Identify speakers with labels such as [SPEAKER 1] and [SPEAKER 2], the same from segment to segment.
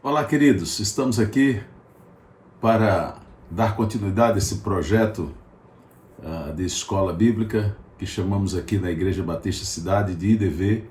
[SPEAKER 1] Olá, queridos, estamos aqui para dar continuidade a esse projeto de escola bíblica que chamamos aqui na Igreja Batista Cidade de IDV,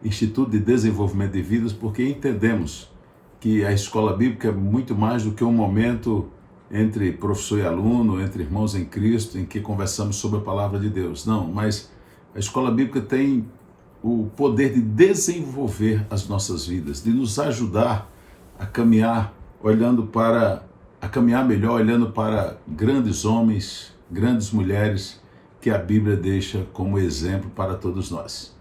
[SPEAKER 1] Instituto de Desenvolvimento de Vidas, porque entendemos que a escola bíblica é muito mais do que um momento entre professor e aluno, entre irmãos em Cristo, em que conversamos sobre a palavra de Deus. Não, mas a escola bíblica tem o poder de desenvolver as nossas vidas, de nos ajudar a caminhar melhor, olhando para grandes homens, grandes mulheres que a Bíblia deixa como exemplo para todos nós.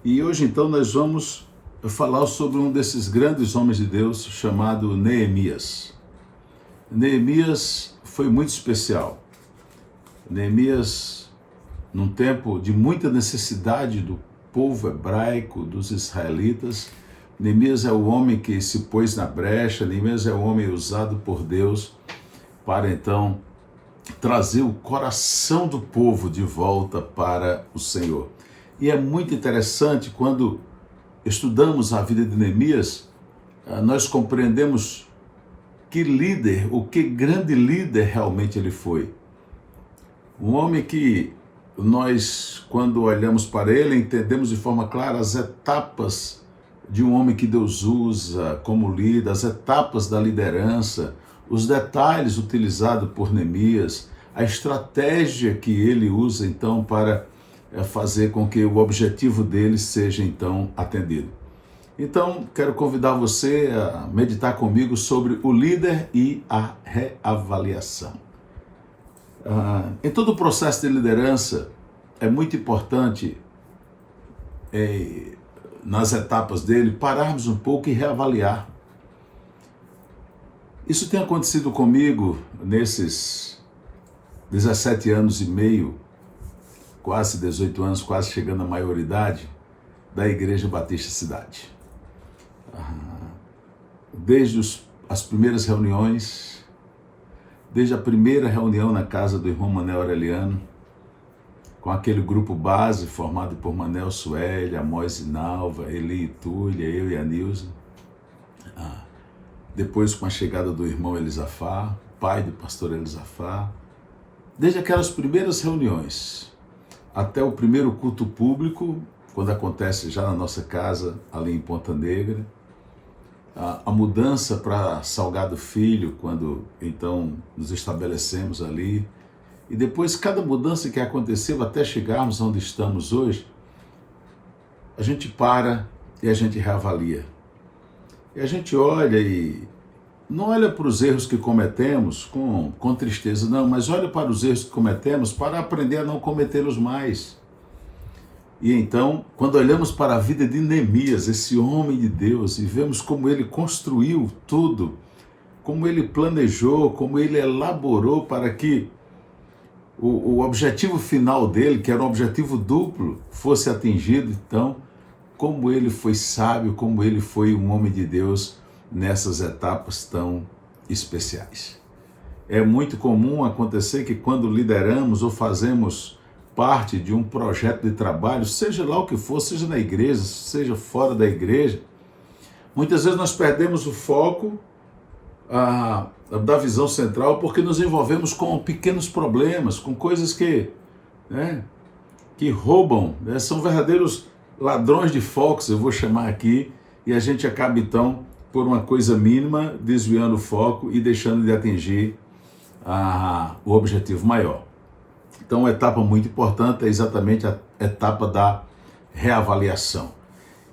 [SPEAKER 1] E hoje então nós vamos falar sobre um desses grandes homens de Deus chamado Neemias. Neemias foi muito especial. Neemias, num tempo de muita necessidade do povo hebraico, dos israelitas, Neemias é o homem que se pôs na brecha, Neemias é o homem usado por Deus para então trazer o coração do povo de volta para o Senhor. E é muito interessante quando estudamos a vida de Neemias, nós compreendemos que grande líder realmente ele foi. Um homem que nós, quando olhamos para ele, entendemos de forma clara as etapas de um homem que Deus usa como líder, as etapas da liderança, os detalhes utilizados por Neemias, a estratégia que ele usa então para fazer com que o objetivo dele seja então atendido. Então, quero convidar você a meditar comigo sobre o líder e a reavaliação. Em todo o processo de liderança, é muito importante nas etapas dele, pararmos um pouco e reavaliar. Isso tem acontecido comigo nesses 17 anos e meio, quase 18 anos, quase chegando à maioridade da Igreja Batista Cidade. Desde as primeiras reuniões, desde a primeira reunião na casa do irmão Manel Aureliano, com aquele grupo base formado por Manel Sueli, Amós e Nalva, Eli e Túlia, eu e a Nilza. Depois com a chegada do irmão Elisafá, pai do pastor Elisafá. Desde aquelas primeiras reuniões até o primeiro culto público, quando acontece já na nossa casa, ali em Ponta Negra. A mudança para Salgado Filho, quando então nos estabelecemos ali. E depois, cada mudança que aconteceu até chegarmos onde estamos hoje, a gente para e a gente reavalia. E a gente olha e não olha para os erros que cometemos com tristeza, não, mas olha para os erros que cometemos para aprender a não cometê-los mais. E então, quando olhamos para a vida de Neemias, esse homem de Deus, e vemos como ele construiu tudo, como ele planejou, como ele elaborou para que o objetivo final dele, que era um objetivo duplo, fosse atingido. Então, como ele foi sábio, como ele foi um homem de Deus nessas etapas tão especiais. É muito comum acontecer que quando lideramos ou fazemos parte de um projeto de trabalho, seja lá o que for, seja na igreja, seja fora da igreja, muitas vezes nós perdemos o foco da visão central, porque nos envolvemos com pequenos problemas, com coisas que roubam, são verdadeiros ladrões de focos, eu vou chamar aqui, e a gente acaba então, por uma coisa mínima, desviando o foco e deixando de atingir o objetivo maior. Então, uma etapa muito importante é exatamente a etapa da reavaliação.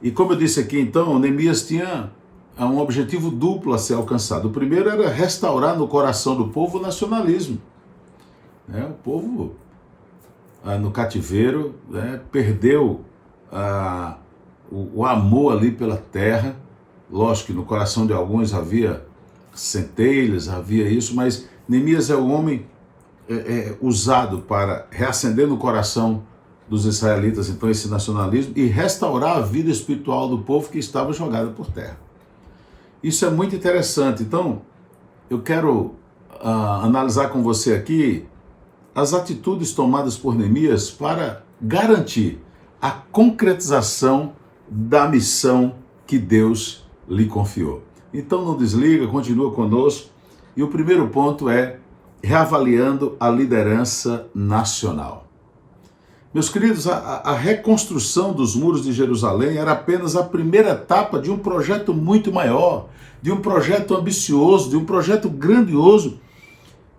[SPEAKER 1] E como eu disse aqui, então, Neemias tinha um objetivo duplo a ser alcançado. O primeiro era restaurar no coração do povo o nacionalismo. O povo, no cativeiro, perdeu o amor ali pela terra. Lógico que no coração de alguns havia centelhas, havia isso, mas Neemias é o homem usado para reacender no coração dos israelitas, então, esse nacionalismo e restaurar a vida espiritual do povo que estava jogada por terra. Isso é muito interessante. Então, eu quero analisar com você aqui as atitudes tomadas por Neemias para garantir a concretização da missão que Deus lhe confiou. Então não desliga, continua conosco. E o primeiro ponto é reavaliando a liderança nacional. Meus queridos, a reconstrução dos muros de Jerusalém era apenas a primeira etapa de um projeto muito maior, de um projeto ambicioso, de um projeto grandioso,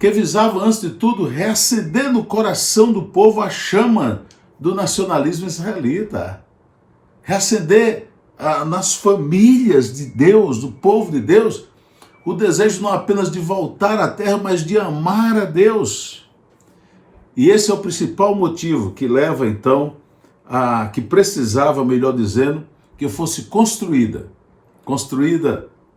[SPEAKER 1] que visava, antes de tudo, reacender no coração do povo a chama do nacionalismo israelita. Reacender nas famílias de Deus, do povo de Deus, o desejo não apenas de voltar à terra, mas de amar a Deus. E esse é o principal motivo que leva, então, que precisava, melhor dizendo, que fosse construída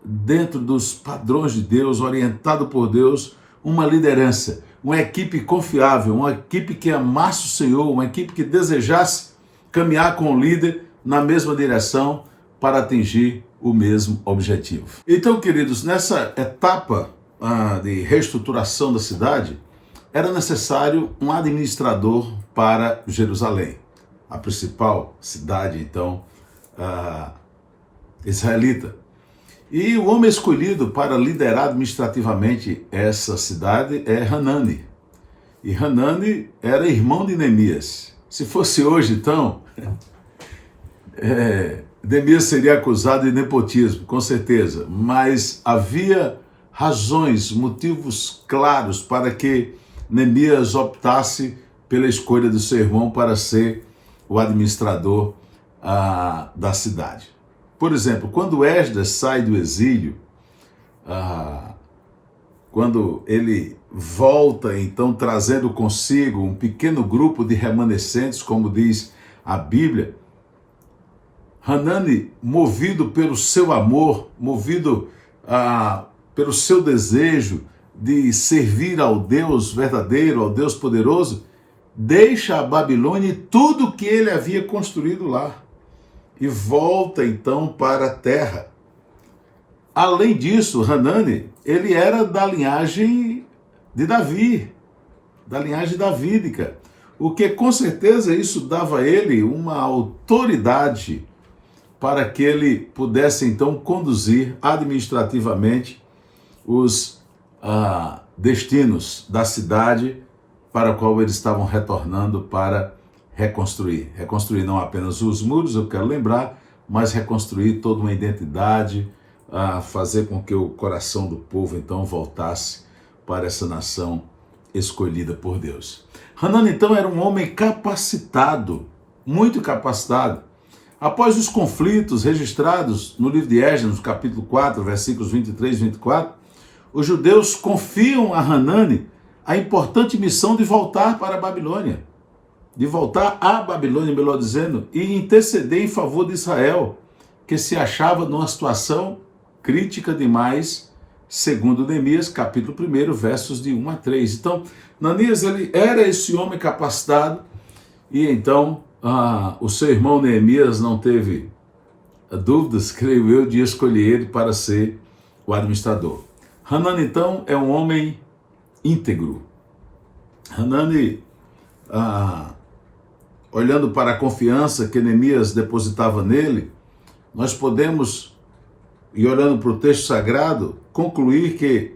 [SPEAKER 1] dentro dos padrões de Deus, orientado por Deus, uma liderança, uma equipe confiável, uma equipe que amasse o Senhor, uma equipe que desejasse caminhar com o líder na mesma direção para atingir o mesmo objetivo. Então, queridos, nessa etapa de reestruturação da cidade, era necessário um administrador para Jerusalém, a principal cidade, então, israelita. E o homem escolhido para liderar administrativamente essa cidade é Hanani. E Hanani era irmão de Neemias. Se fosse hoje, então, Neemias seria acusado de nepotismo, com certeza. Mas havia razões, motivos claros para que Neemias optasse pela escolha do seu irmão para ser o administrador da cidade. Por exemplo, quando Esdras sai do exílio, quando ele volta, então, trazendo consigo um pequeno grupo de remanescentes, como diz a Bíblia, Hanani, movido pelo seu amor, movido pelo seu desejo de servir ao Deus verdadeiro, ao Deus poderoso, deixa a Babilônia e tudo que ele havia construído lá e volta então para a terra. Além disso, Hanani, ele era da linhagem de Davi, da linhagem davídica, o que com certeza isso dava a ele uma autoridade para que ele pudesse então conduzir administrativamente os destinos da cidade para a qual eles estavam retornando para reconstruir. Reconstruir não apenas os muros, eu quero lembrar, mas reconstruir toda uma identidade, fazer com que o coração do povo então voltasse para essa nação escolhida por Deus. Hanani então era um homem capacitado, muito capacitado. Após os conflitos registrados no livro de Esdras, no capítulo 4, versículos 23 e 24, os judeus confiam a Hanani a importante missão de voltar para a Babilônia, de voltar à Babilônia, melhor dizendo, e interceder em favor de Israel, que se achava numa situação crítica demais, segundo Neemias, capítulo 1, versos de 1 a 3. Então, Hananias, ele era esse homem capacitado, e então o seu irmão Neemias não teve dúvidas, creio eu, de escolher ele para ser o administrador. Hanani, então, é um homem íntegro. Hanani, olhando para a confiança que Neemias depositava nele, nós podemos, e olhando para o texto sagrado, concluir que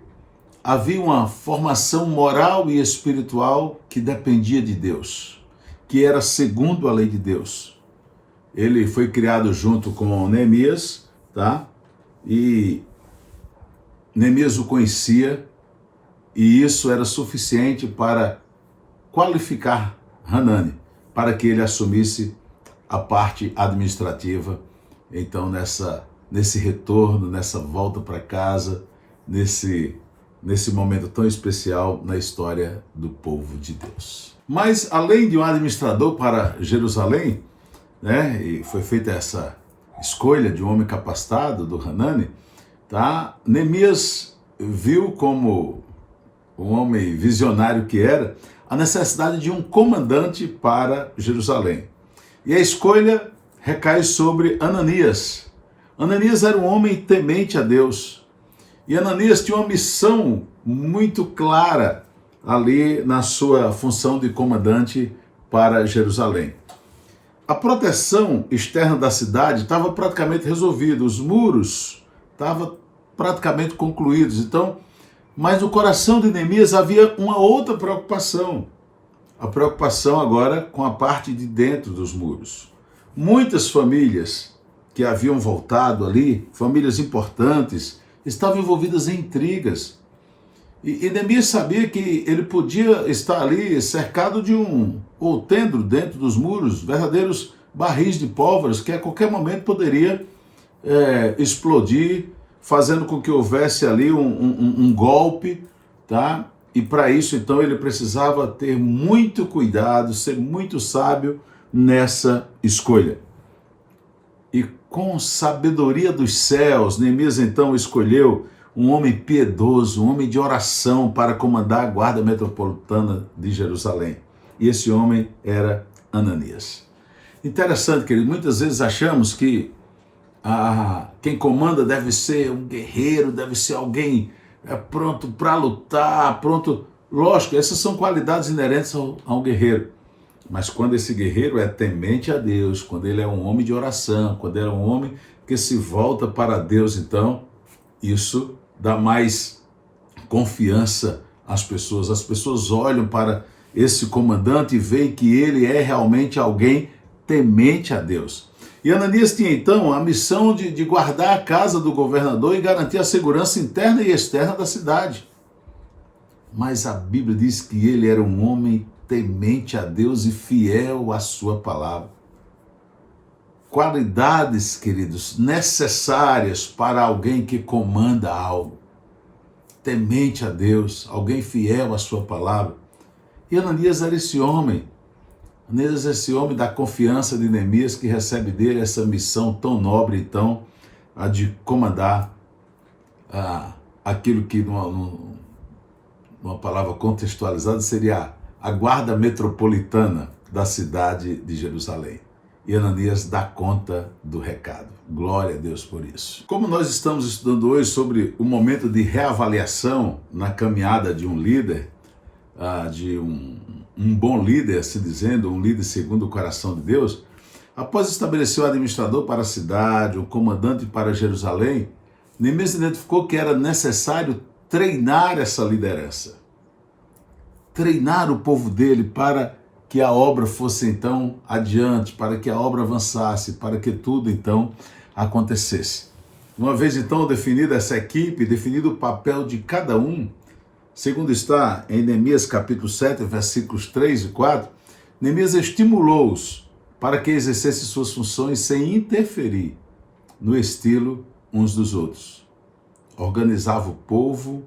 [SPEAKER 1] havia uma formação moral e espiritual que dependia de Deus, que era segundo a lei de Deus. Ele foi criado junto com Neemias, tá? E Neemias o conhecia, e isso era suficiente para qualificar Hanani, para que ele assumisse a parte administrativa, então nesse retorno, nessa volta para casa, nesse momento tão especial na história do povo de Deus. Mas além de um administrador para Jerusalém, né, e foi feita essa escolha de um homem capacitado, do Hanani, tá? Neemias viu, como um homem visionário que era, a necessidade de um comandante para Jerusalém. E a escolha recai sobre Ananias. Ananias era um homem temente a Deus. E Ananias tinha uma missão muito clara ali na sua função de comandante para Jerusalém. A proteção externa da cidade estava praticamente resolvida. Os muros estavam praticamente concluídos. Então, mas no coração de Neemias havia uma outra preocupação. A preocupação agora com a parte de dentro dos muros. Muitas famílias que haviam voltado ali, famílias importantes, estavam envolvidas em intrigas. E Neemias sabia que ele podia estar ali cercado de ou tendo dentro dos muros, verdadeiros barris de pólvora que a qualquer momento poderia explodir, fazendo com que houvesse ali um golpe, tá? E para isso, então, ele precisava ter muito cuidado, ser muito sábio nessa escolha. E com sabedoria dos céus, Neemias, então, escolheu um homem piedoso, um homem de oração para comandar a guarda metropolitana de Jerusalém. E esse homem era Ananias. Interessante, querido, muitas vezes achamos que quem comanda deve ser um guerreiro, deve ser alguém pronto para lutar, pronto. Lógico, essas são qualidades inerentes ao guerreiro. Mas quando esse guerreiro é temente a Deus, quando ele é um homem de oração, quando ele é um homem que se volta para Deus, então isso dá mais confiança às pessoas. As pessoas olham para esse comandante e veem que ele é realmente alguém temente a Deus. E Ananias tinha então a missão de guardar a casa do governador e garantir a segurança interna e externa da cidade. Mas a Bíblia diz que ele era um homem temente a Deus e fiel à sua palavra. Qualidades, queridos, necessárias para alguém que comanda algo. Temente a Deus, alguém fiel à sua palavra. E Ananias era esse homem. Ananias é esse homem da confiança de Neemias, que recebe dele essa missão tão nobre, então, a de comandar aquilo que, numa palavra contextualizada, seria a guarda metropolitana da cidade de Jerusalém. E Ananias dá conta do recado. Glória a Deus por isso. Como nós estamos estudando hoje sobre o momento de reavaliação na caminhada de um líder, de um bom líder, assim dizendo, um líder segundo o coração de Deus, após estabelecer o administrador para a cidade, o comandante para Jerusalém, Neemias identificou que era necessário treinar essa liderança. Treinar o povo dele para que a obra fosse então adiante, para que a obra avançasse, para que tudo então acontecesse. Uma vez então definida essa equipe, definido o papel de cada um, segundo está em Neemias capítulo 7, versículos 3 e 4, Neemias estimulou-os para que exercessem suas funções sem interferir no estilo uns dos outros. Organizava o povo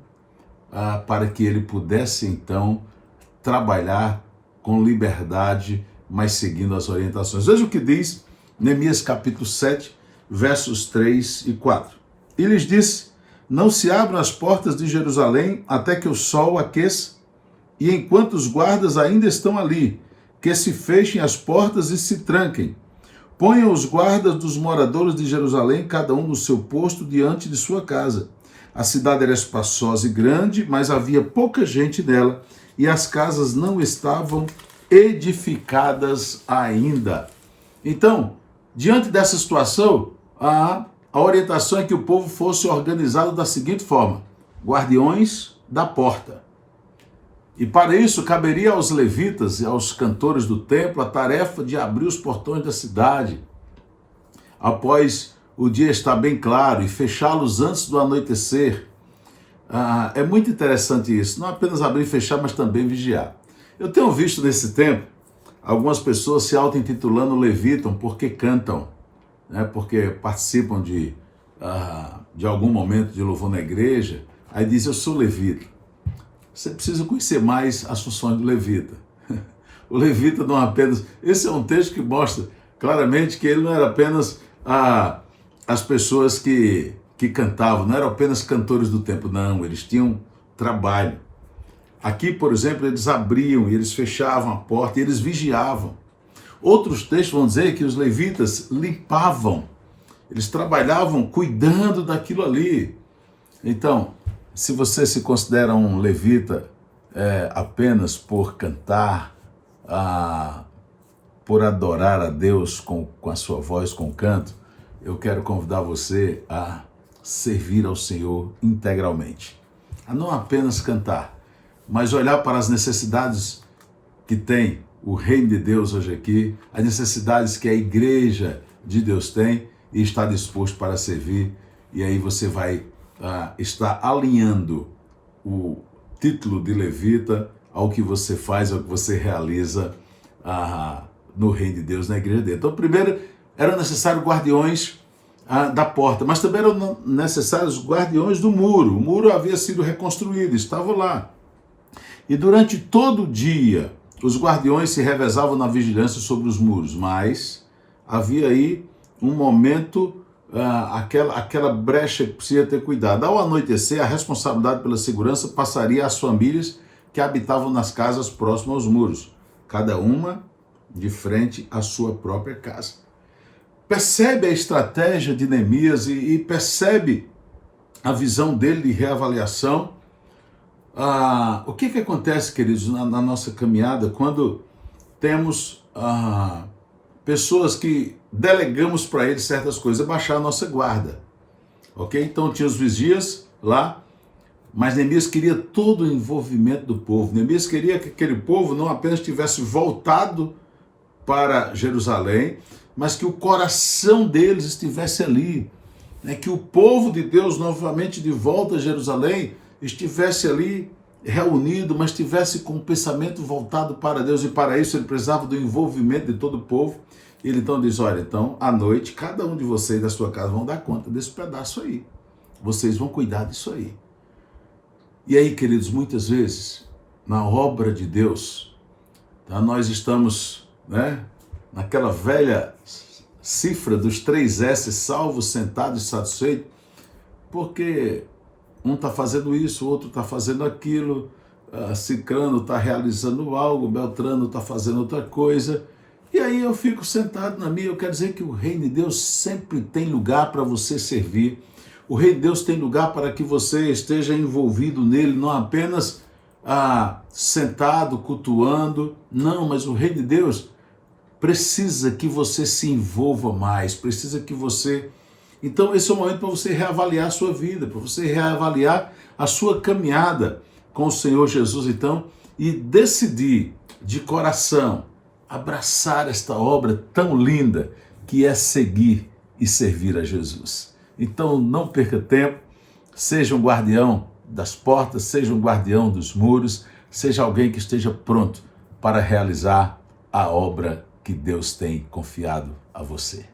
[SPEAKER 1] para que ele pudesse então trabalhar com liberdade, mas seguindo as orientações. Veja o que diz Neemias capítulo 7, versos 3 e 4. E lhes disse: não se abram as portas de Jerusalém até que o sol aqueça, e enquanto os guardas ainda estão ali, que se fechem as portas e se tranquem. Ponham os guardas dos moradores de Jerusalém, cada um no seu posto diante de sua casa. A cidade era espaçosa e grande, mas havia pouca gente nela, e as casas não estavam edificadas ainda. Então, diante dessa situação, a orientação é que o povo fosse organizado da seguinte forma: guardiões da porta. E para isso caberia aos levitas e aos cantores do templo a tarefa de abrir os portões da cidade, após o dia estar bem claro, e fechá-los antes do anoitecer. É muito interessante isso, não apenas abrir e fechar, mas também vigiar. Eu tenho visto nesse tempo algumas pessoas se auto-intitulando levitam porque cantam, né, porque participam de algum momento de louvor na igreja, aí diz: eu sou levita. Você precisa conhecer mais as funções do levita. O levita não apenas... Esse é um texto que mostra claramente que ele não era apenas as pessoas que cantavam, não eram apenas cantores do templo, não, eles tinham trabalho. Aqui, por exemplo, eles abriam e eles fechavam a porta e eles vigiavam. Outros textos vão dizer que os levitas limpavam, eles trabalhavam cuidando daquilo ali. Então, se você se considera um levita apenas por cantar, por adorar a Deus com a sua voz, com o canto, eu quero convidar você a servir ao Senhor integralmente. A não apenas cantar, mas olhar para as necessidades que tem o reino de Deus hoje aqui, as necessidades que a igreja de Deus tem e está disposto para servir. E aí você vai estar alinhando o título de levita ao que você faz, ao que você realiza no reino de Deus, na igreja dele. Então, primeiro, eram necessários guardiões da porta, mas também eram necessários guardiões do muro. O muro havia sido reconstruído, estava lá. E durante todo o dia, os guardiões se revezavam na vigilância sobre os muros, mas havia aí um momento, aquela brecha que precisa ter cuidado. Ao anoitecer, a responsabilidade pela segurança passaria às famílias que habitavam nas casas próximas aos muros, cada uma de frente à sua própria casa. Percebe a estratégia de Neemias e percebe a visão dele de reavaliação. O que acontece, queridos, na nossa caminhada quando temos pessoas que delegamos para eles certas coisas, baixar a nossa guarda, ok? Então tinha os vigias lá, mas Neemias queria todo o envolvimento do povo. Neemias queria que aquele povo não apenas tivesse voltado para Jerusalém, mas que o coração deles estivesse ali, né? Que o povo de Deus novamente de volta a Jerusalém estivesse ali reunido, mas estivesse com o pensamento voltado para Deus, e para isso ele precisava do envolvimento de todo o povo. Ele então diz, olha, então à noite cada um de vocês da sua casa vão dar conta desse pedaço aí, vocês vão cuidar disso aí. E aí, queridos, muitas vezes na obra de Deus, nós estamos, né, naquela velha cifra dos 3 S, salvo, sentado e satisfeito, porque um está fazendo isso, o outro está fazendo aquilo, Cicrano está realizando algo, Beltrano está fazendo outra coisa, e aí eu fico sentado na minha. Eu quero dizer que o reino de Deus sempre tem lugar para você servir. O reino de Deus tem lugar para que você esteja envolvido nele, não apenas sentado, cultuando, não, mas o reino de Deus precisa que você se envolva mais, precisa que você... Então esse é o momento para você reavaliar a sua vida, para você reavaliar a sua caminhada com o Senhor Jesus, então, e decidir de coração abraçar esta obra tão linda que é seguir e servir a Jesus. Então não perca tempo, seja um guardião das portas, seja um guardião dos muros, seja alguém que esteja pronto para realizar a obra que Deus tem confiado a você.